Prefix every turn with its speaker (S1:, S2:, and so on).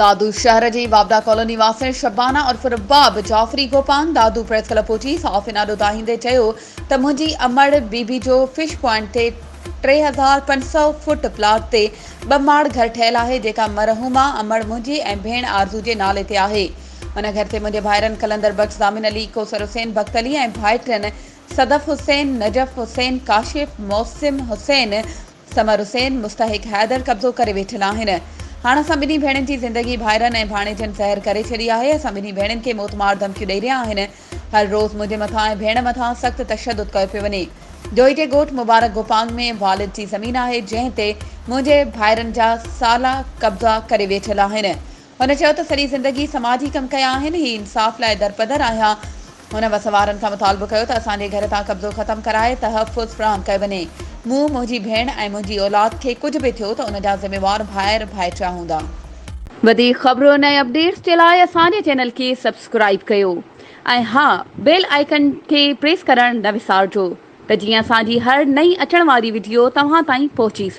S1: दादू शहर जी वावड़ा कॉलोनी वासी शबाना और फुरबाब जाफरी गोपान दादू प्रेस क्लब पहुची साफ़ इनाडो दाहींदे चयो त मुंहिंजी अमड़ बीबी जो फिश पॉइंट ते 3500 फुट प्लाट ते ब माड़ घर ठहियल आहे जेका मरहूमा अमड़ मुंहिंजी ऐं भेण आरज़ू जे नाले ते आहे। हुन घर ते मुंहिंजे भाइरनि कलंदर बख्श ज़ामिन अली कोसर हुसैन बख्त अली ऐं भाइटनि सदफ़ हुसैन नजफ़ हुसैन काशिफ मौसिम हुसैन समर हुसैन मुस्तहिक हैदर कब्ज़ो करे वेठल आहिनि। हाणे असां ॿिन्ही भेणनि जी ज़िंदगी भाइरनि ऐं भाणेजनि ज़हर करे छॾी आहे। असां ॿिन्ही भेणनि खे मौतमार धमकियूं ॾेई रहिया आहिनि। हर रोज़ मुंहिंजे मथां ऐं भेण मथां सख़्तु तशदुद कयो पियो वञे। जोईटे ॻोठ मुबारक गोपांग में वालिद जी ज़मीन आहे जंहिं ते मुंहिंजे भाइरनि जा साला कब्ज़ा करे वेठल आहिनि। हुन चयो त सॼी ज़िंदगी समाजी कम कया आहिनि, ही इंसाफ़ लाइ दरपदर आहियां। हुन वसवारनि खां मुतालबो कयो त असांजे घर तां कब्ज़ो ख़त्म कराए तहफ़ुज़ फ़राहम कयो वञे। मूं मुंहिंजी भेण ऐं मुंहिंजी औलाद खे कुझु बि थियो त उन जा ज़िम्मेवार भाइर भाइचा हूंदा। वधीक ख़बरुनि ऐं अपडेट्स जे लाइ असांजे चैनल खे सब्सक्राइब कयो ऐं हा बेल आइकन खे प्रेस करणु न विसारिजो त जीअं असांजी हर नई अचण वारी वीडियो तव्हां ताईं पहुची सघे।